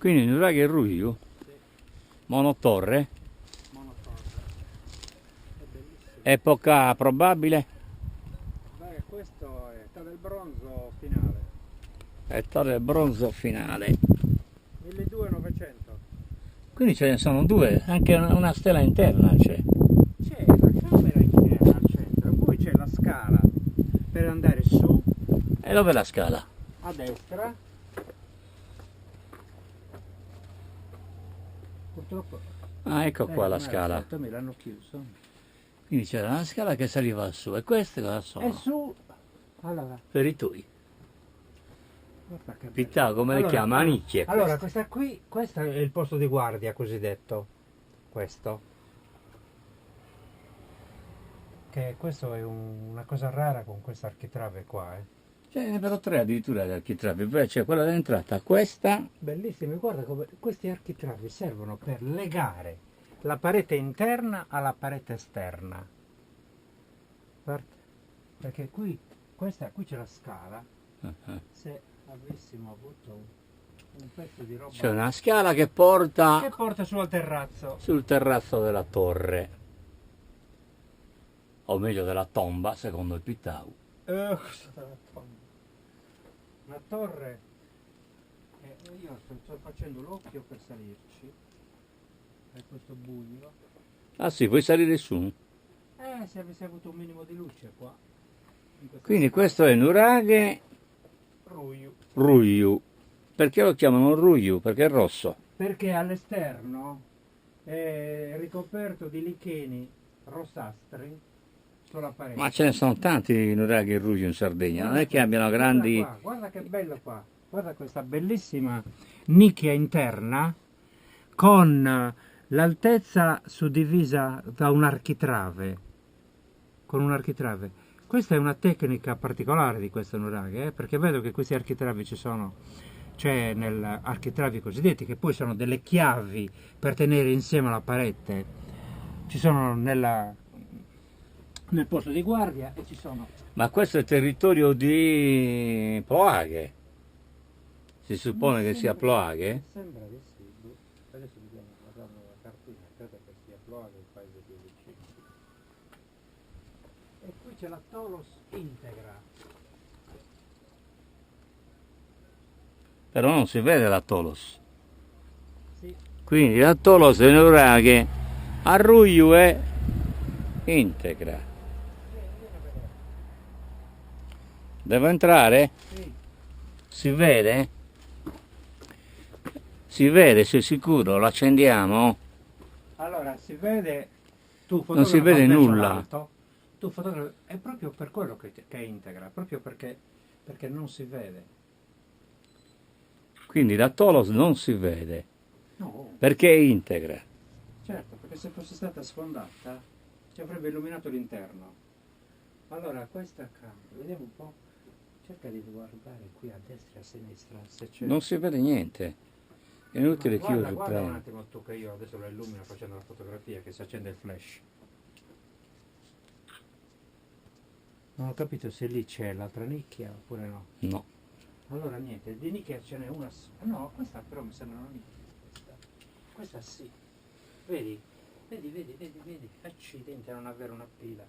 Quindi Nuraghe e Ruiu, Sì, monotorre, monotorre. È bellissimo. epoca probabile, Beh, questo è età del bronzo finale. età del bronzo finale. 1200-900. Quindi ce ne sono due, anche una stela interna c'è. C'è la camera interna al centro, poi c'è la scala per andare su E dov'è la scala? a destra. Purtroppo Ah, ecco qua la non era scala. fatto, me l'hanno chiuso. Quindi c'era una scala che saliva su e queste cosa E sono? su, allora, Feritui. guarda che bello. Pittà, come le Allora, chiama? Nicchie. Allora, questa qui, questo è il posto di guardia cosiddetto. Questo. Che questo è una cosa rara con questa architrave qua, Ce ne vedo tre addirittura di architravi, poi c'è quella d'entrata, questa, Bellissimi, guarda come questi architravi servono per legare la parete interna alla parete esterna. Guarda, perché qui c'è la scala. Se avessimo avuto un pezzo di roba c'è una scala che che porta porta su al terrazzo. sul terrazzo della torre, o meglio della tomba, secondo il Pittau. Una torre. Io sto facendo l'occhio per salirci. È questo buio. Ah sì, puoi salire su. Se avessi avuto un minimo di luce qua. In questa Quindi scala. questo è Nuraghe Ruiu. Ruiu. Perché lo chiamano Ruiu? Perché è rosso. Perché all'esterno è ricoperto di licheni rossastri sulla parete. Ma ce ne sono tanti Nuraghe Ruiu in Sardegna, non è che abbiano grandi... Guarda, qua, guarda che bello qua. Guarda questa bellissima nicchia interna con l'altezza suddivisa da un architrave. Con un architrave. Questa è una tecnica particolare di questo nuraghe, perché vedo che questi architravi c'è nel architravi cosiddetti, che poi sono delle chiavi per tenere insieme la parete. Ci sono nel posto di guardia e ci sono. Ma questo è territorio di Ploaghe. Si suppone che sia Ploaghe? Sembra di sì. Adesso dobbiamo guardare la cartina, credo che sia Ploaghe, il paese più vicino. E qui c'è la Tolos Integra. Però non si vede la Tolos. Sì. Quindi la Tolos è Nuraghe, a Ruiu è Integra. Devo entrare? Sì. Si vede? Si vede, sei sicuro? Lo accendiamo? Allora, si vede, tu Non si fotografa vede verso nulla. l'alto, tu fotografi, è proprio per quello che è integra, proprio perché non si vede. Quindi la Tolos non si vede. No, Perché è integra. certo, perché se fosse stata sfondata ci avrebbe illuminato l'interno. Allora, questa camera, vediamo un po', cerca di guardare qui a destra e a sinistra se c'è. Non si vede niente. È inutile Guarda, chiudere il guarda un treno. attimo tu che io adesso lo illumino facendo la fotografia, che si accende il flash. Non ho capito se lì c'è l'altra nicchia oppure no. No. Allora niente, di nicchia ce n'è una. No, questa però mi sembra una nicchia. Questa sì. Vedi? Vedi. Accidenti a non avere una pila.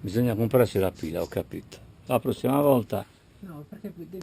Bisogna comprarsi la pila, ho capito. La prossima volta No, perché devi